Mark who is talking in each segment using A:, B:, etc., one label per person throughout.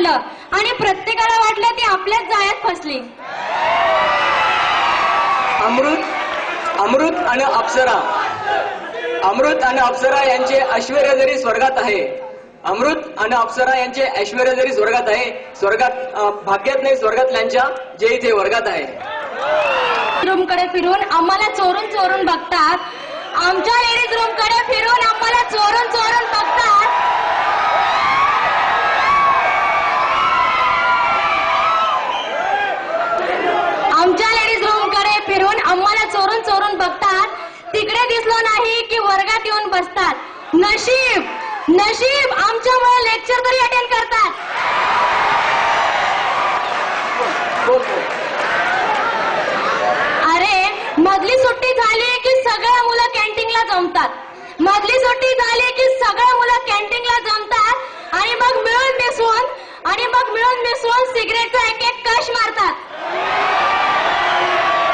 A: पाहिलं आणि प्रत्येकाला वाटलं ती आपल्याच जाळ्यात फसली.
B: अमृत आणि अप्सरा, अमृत आणि अप्सरा यांचे ऐश्वर्य जरी स्वर्गात आहे, अमृत आणि अप्सरा यांचे ऐश्वर्य जरी स्वर्गात आहे, स्वर्गात भाग्यात नाही स्वर्गातल्यांच्या जे इथे वर्गात आहे.
A: रूमकडे फिरून आम्हाला चोरून चोरून बघतात, आमच्या लेडीज रूमकडे फिरून आम्हाला चोरून चोरून बघतात. आमच्या लेडीज रूमकडे फिरून आम्हाला चोरून चोरून बघतात. तिकडे दिसलो नाही की वर्गात येऊन बसतात. नशीब नशीब आमच्यामुळे लेक्चर तरी अटेंड करतात. अरे मधली सुट्टी झाली की सगळ्या मुलं कॅन्टीनला जमतात. मधली सुट्टी झाली की सगळ्या मुलं कॅन्टीनला जमतात आणि मग मिळून मिसळून सिगरेटचा एक एक कश मारतात.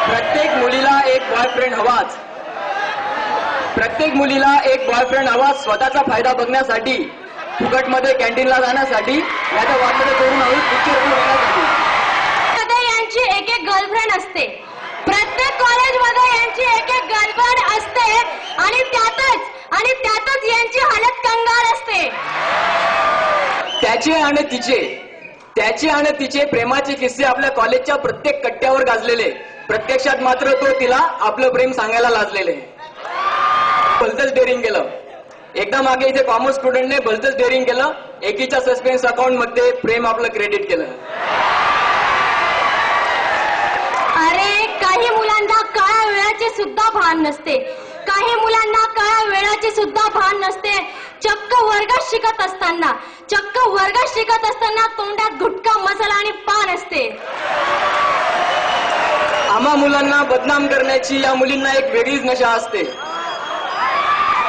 B: प्रत्येक मुलीला एक बॉयफ्रेंड हवाच, प्रत्येक मुलीला एक बॉयफ्रेंड हवा, स्वतःचा फायदा बघण्यासाठी, फुकटमध्ये कॅन्टीनला जाण्यासाठी, याच्या वाटमध्ये करून हवी पिक्चर बघण्यासाठी.
A: यांची एक एक गर्लफ्रेंड असते, प्रत्येक कॉलेजमध्ये यांची एक एक गर्लफ्रेंड असते आणि त्यातच यांची हालत कंगाल असते. त्याचे आणि तिचे प्रेमाचे किस्से आपल्या कॉलेजच्या प्रत्येक कट्ट्यावर गाजलेले, प्रत्यक्षात मात्र तो तिला आपलं प्रेम सांगायला लाजलेले. भलतंच डेअरिंग केलं. एकदा मागे इथे कॉमर्स स्टुडंटने भलतंच डेअरिंग केलं. एकीच्या सस्पेन्स अकाउंट मध्ये प्रेम आपलं क्रेडिट केलं. अरे काही मुलांना काळ्या वेळाचे सुद्धा भान नसते, काही मुलांना काळ्या वेळाचे सुद्धा भान नसते. चक्क वर्गात शिकत असताना तोंडात गुटखा, मसाला आणि पान असते.
B: आम्हा मुलांना बदनाम करण्याची या मुलींना एक वेगळीच नशा असते.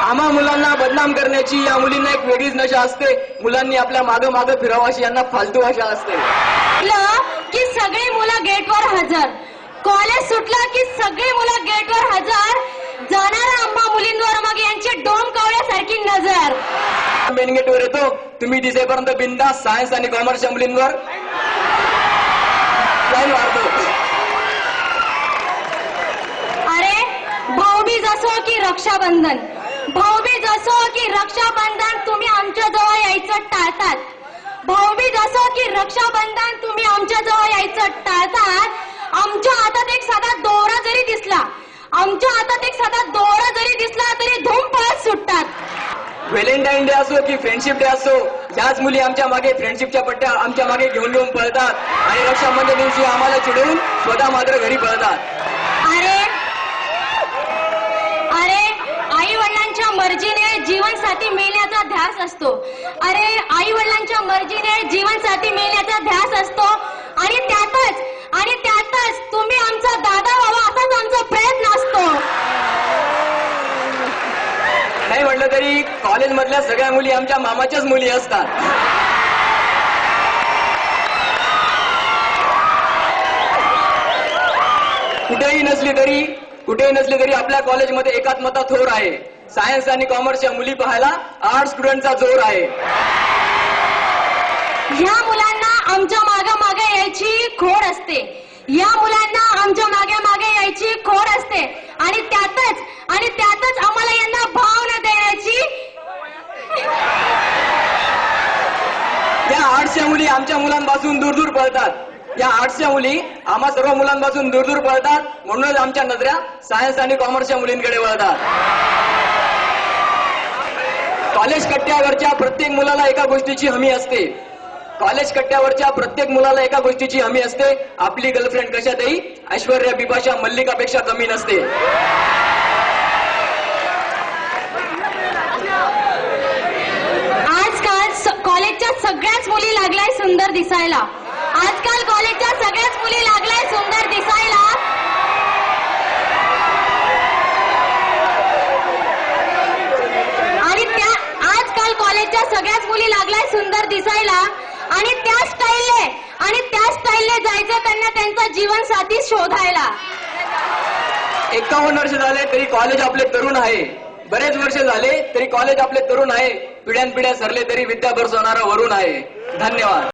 B: आम्हा मुलांना बदनाम करण्याची या मुलींना एक वेगळीच नशा असते. मुलांनी आपल्या मागं मागं फिरावं अशी यांना फालतू आशा असते.
A: की सगळी मुलं गेटवर हजर, कॉलेज सुटलं की सगळी मुलं गेटवर हजर, जाणाऱ्या आम्हा मुलींवर मग यांची डोम कावळ्यासारखी नजर.
B: मेन गेटवर येतो, तुम्ही दिसेपर्यंत बिंदास सायन्स आणि कॉमर्सच्या मुलींवर लाईन मारतो.
A: अरे भाऊबीज असो की रक्षाबंधन, भाऊबीज असो की रक्षाबंधन तुम्ही आमच्या जवळ यायचं टाळतात. भाऊबीज असो की रक्षाबंधन तुम्ही आमच्या जवळ यायचं टाळतात. आमच्या हातात एक साधा दोरा जरी दिसला, तरी धूम पळत सुटतात.
B: व्हॅलेंटाईन डे असो की फ्रेंडशिप डे असो, ह्याच मुली आमच्या मागे फ्रेंडशिपच्या पट्ट्या आमच्या मागे घेऊन पळतात आणि रक्षाबंधन दिवशी आम्हाला चिडवून स्वतः मात्र घरी पळतात.
A: अरे आई वडिलांच्या मर्जीने जीवनसाथी मिळण्याचा ध्यास असतो. आई वडिलांच्या मर्जीने जीवनसाथी मिळण्याचा ध्यास असतो आणि त्यातच तुम्ही आमचा दादा व्हावा असाच आमचा प्रयत्न असतो.
B: नाही म्हटलं तरी कॉलेजमधल्या सगळ्या मुली आमच्या मामाच्याच मुली असतात. कुठेही नसली तरी आपल्या कॉलेजमध्ये एकात्मता थोर आहे. सायन्स आणि कॉमर्सच्या मुली पाहायला आर्ट स्टुडंटचा जोर आहे.
A: ह्या मुलांना आमच्या मागे यायची खोड असते, या मुलांना आमच्या मागे यायची खोड असते आणि त्यातच आम्हाला यांना भाव न देण्याची.
B: या आर्ट्सच्या मुली आमच्या मुलांपासून दूर पळतात. या आर्ट्सच्या मुली आम्हा सर्व मुलांपासून दूर पळतात. म्हणूनच आमच्या नजऱ्या सायन्स आणि कॉमर्सच्या मुलींकडे वळतात. कॉलेज कट्ट्यावरच्या प्रत्येक मुलाला एका गोष्टीची हमी असते. कॉलेज कट्ट्यावरच्या प्रत्येक मुलाला एका गोष्टीची हमी असते, आपली गर्लफ्रेंड कशातही ऐश्वर्या, बिपाशा, मल्लिकापेक्षा कमी नसते.
A: आजकाल कॉलेजच्या सगळ्याच मुली लागलाय सुंदर दिसायला. आजकाल कॉलेजच्या सगळ्याच मुली लागलाय सुंदर दिसायला. आजकाल कॉलेजच्या सगळ्याच मुली लागलाय सुंदर दिसायला आणि त्या स्टाईलने जायचं त्यांना त्यांचा जीवनसाथी शोधायला.
B: 51 वर्ष झाले तरी कॉलेज आपले तरुण आहे. बरेच वर्ष झाले तरी कॉलेज आपले तरुण आहे. पिढ्यानपिढ्या सरले तरी विद्या बरसवणारा वरून आहे. धन्यवाद.